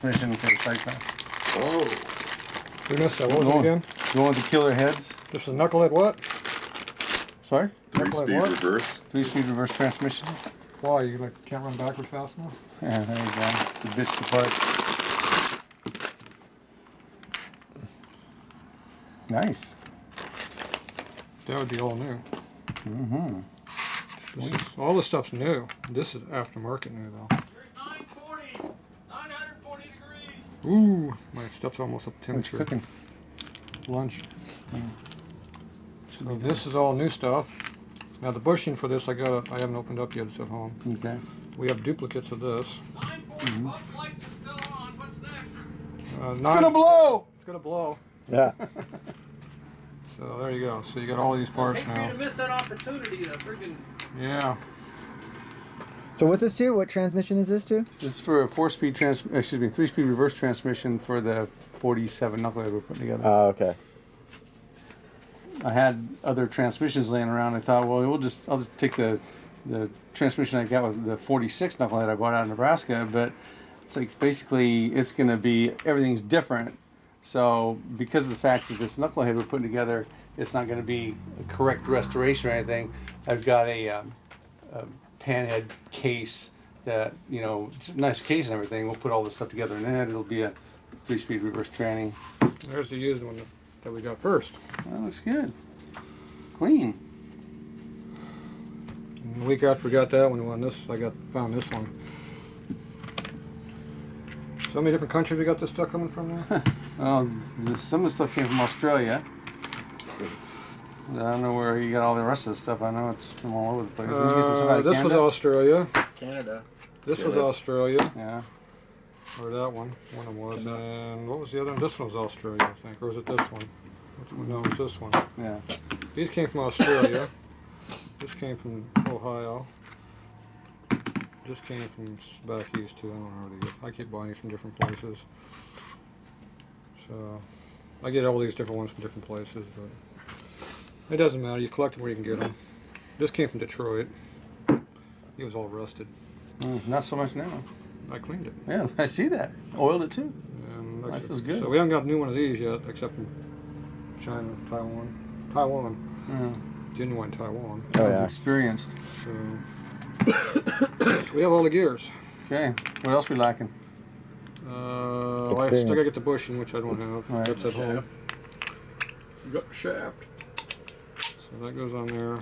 Mission for the cycle. Oh. We missed that. What was it again? Going with the killer heads. This is knucklehead what? Sorry? Three-speed what? reverse. 3-speed reverse transmission. Why? You like can't run backwards fast enough? Yeah, there you go. It's a bitch to park. Nice. That would be all new. Mm-hmm. All this stuff's new. This is aftermarket new though. 940 degrees. Ooh, my stuff's almost up to What's temperature. cooking? Lunch. So this is all new stuff. Now the bushing for this I haven't opened up yet. It's at home. Okay. We have duplicates of this. 940. Both lights are still on. What's next? It's gonna blow! It's gonna blow. Yeah. So there you go. So you got all these parts I hate for you now. to miss that opportunity to freaking. Yeah. So what's this to? What transmission is this to? This is for a 3-speed reverse transmission for the 47 knucklehead we're putting together. Oh, okay. I had other transmissions laying around. I thought, well, I'll just take the transmission I got with the 46 knucklehead I bought out of Nebraska, but it's like basically it's going to be, everything's different. So because of the fact that this knucklehead we're putting together, it's not going to be a correct restoration or anything. I've got a panhead case that, you know, it's a nice case and everything. We'll put all this stuff together in it. It'll be a 3-speed reverse tranny. There's the used one that we got first. That looks good. Clean. And the week after we got that one, found this one. So many different countries we got this stuff coming from now. Some of the stuff came from Australia. I don't know where you got all the rest of the stuff. I know it's from all over the place. Did you get some stuff out of This was Canada? Australia. Canada. This was Australia. Yeah. Or that one. One of them was. And what was the other one? This one was Australia, I think. Or was it this one? Which one? No, it was this one. Yeah. These came from Australia. This came from Ohio. This came from back east too. I don't know where they get. I keep buying these from different places. So I get all these different ones from different places, but it doesn't matter. You collect them where you can get them. This came from Detroit. It was all rusted. Not so much now. I cleaned it. Yeah, I see that. Oiled it too. And Life is good. So we haven't got a new one of these yet, except in China, Taiwan. Yeah. Genuine Taiwan. Oh, Sounds yeah. experienced. So we have all the gears. Okay. What else we lacking? I still gotta get the bushing, which I don't have. Right. That's at home. You got the shaft. So that goes on there.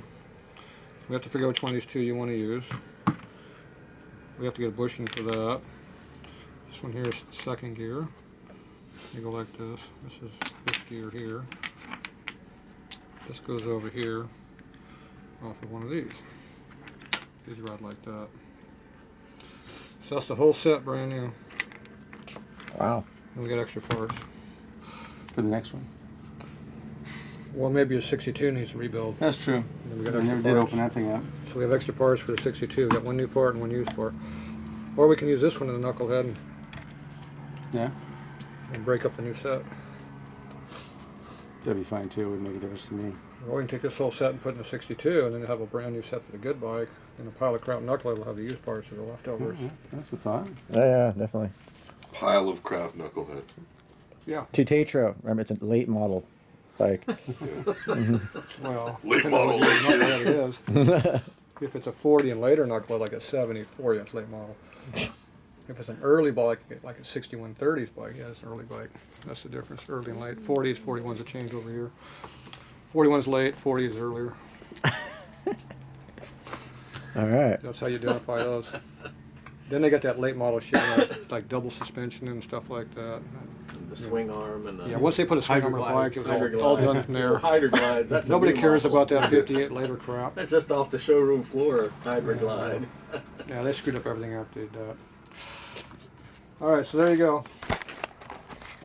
We have to figure out which one of these two you want to use. We have to get a bushing for that. This one here is second gear. You go like this. This is this gear here. This goes over here off of one of these. These ride like that. So that's the whole set brand new. Wow. And we got extra parts. For the next one. Well, maybe a 62 needs a rebuild. That's true. And then we got I extra never did parts. open that thing up. So we have extra parts for the 62. We got one new part and one used part. Or we can use this one in the knucklehead Yeah. and break up the new set. That'd be fine too. It wouldn't make a difference to me. Or we can take this whole set and put in the 62 and then have a brand new set for the good bike. And a pile of crap knucklehead will have the used parts for the leftovers. That's a thought. Yeah, definitely. Pile of crap knucklehead. Yeah. To Tatro. Remember, it's a late model bike. Well, Late depending on model, what late knucklehead it is. If it's a 40 and later knucklehead, like a 74, yeah, it's late model. If it's an early bike, like a 6130s bike, yeah, it's an early bike. That's the difference, early and late. 40s, 41's a change over here. 41's late, 40 is earlier. All right. That's how you identify those. Then they got that late model shit, like double suspension and stuff like that. The swing arm and the. Yeah, once they put a swing arm on a bike, it was all done from there. Hydroglides. That's Nobody a new cares model. about that 58 later crap. That's just off the showroom floor. Hydroglide. Yeah, they screwed up everything after they did that. All right, so there you go.